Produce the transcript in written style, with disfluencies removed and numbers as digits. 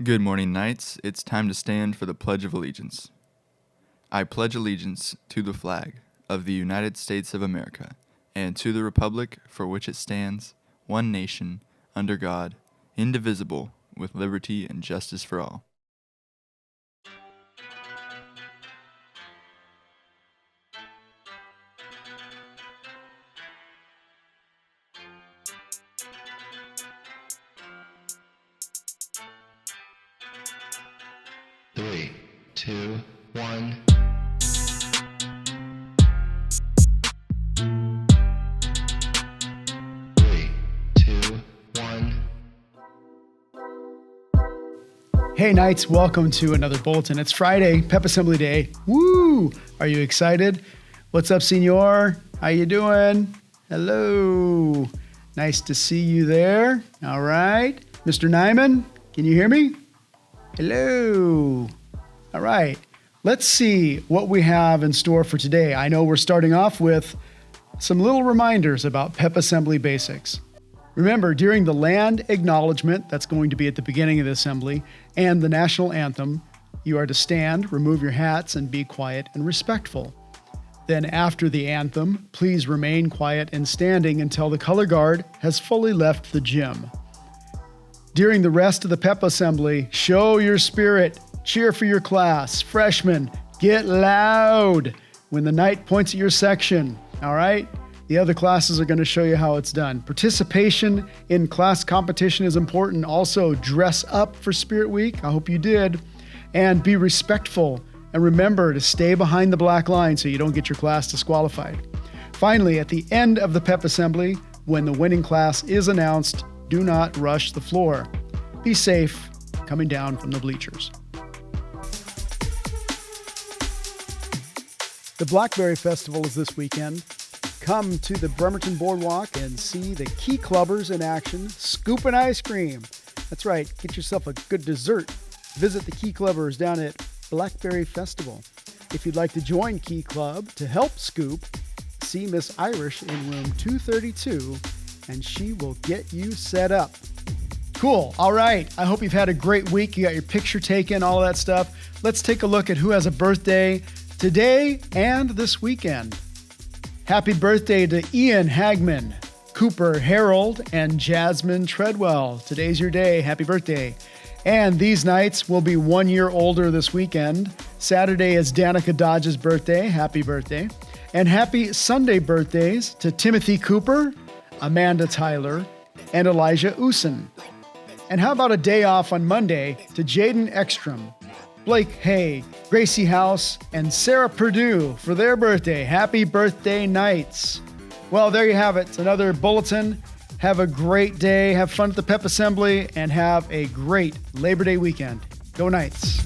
Good morning, Knights. It's time to stand for the Pledge of Allegiance. I pledge allegiance to the flag of the United States of America and to the republic for which it stands, one nation, under God, indivisible, with liberty and justice for all. Three, two, one. Three, two, one. Hey Knights, welcome to another Bulletin. It's Friday, Pep Assembly Day. Woo! Are you excited? What's up, Senor? How you doing? Hello. Nice to see you there. All right. Mr. Nyman, can you hear me? Hello. All right. Let's see what we have in store for today. I know we're starting off with some little reminders about Pep Assembly Basics. Remember, during the land acknowledgement, that's going to be at the beginning of the assembly, and the national anthem, you are to stand, remove your hats, and be quiet and respectful. Then after the anthem, please remain quiet and standing until the color guard has fully left the gym. During the rest of the Pep Assembly, show your spirit, cheer for your class. Freshmen, get loud when the knight points at your section, all right? The other classes are going to show you how it's done. Participation in class competition is important. Also, dress up for Spirit Week. I hope you did. And be respectful. And remember to stay behind the black line so you don't get your class disqualified. Finally, at the end of the Pep Assembly, when the winning class is announced, do not rush the floor. Be safe coming down from the bleachers. The Blackberry Festival is this weekend. Come to the Bremerton Boardwalk and see the Key Clubbers in action, scooping ice cream. That's right, get yourself a good dessert. Visit the Key Clubbers down at Blackberry Festival. If you'd like to join Key Club to help scoop, see Miss Irish in room 232, and she will get you set up. Cool. All right. I hope you've had a great week. You got your picture taken, all that stuff. Let's take a look at who has a birthday today and this weekend. Happy birthday to Ian Hagman, Cooper Harold, and Jasmine Treadwell. Today's your day. Happy birthday. And these Knights will be 1 year older this weekend. Saturday is Danica Dodge's birthday. Happy birthday. And happy Sunday birthdays to Timothy Cooper, Amanda Tyler, and Elijah Usen. And how about a day off on Monday to Jaden Ekstrom, Blake Hay, Gracie House, and Sarah Perdue for their birthday. Happy birthday, Knights. Well, there you have it. It's another Bulletin. Have a great day. Have fun at the Pep Assembly and have a great Labor Day weekend. Go Knights.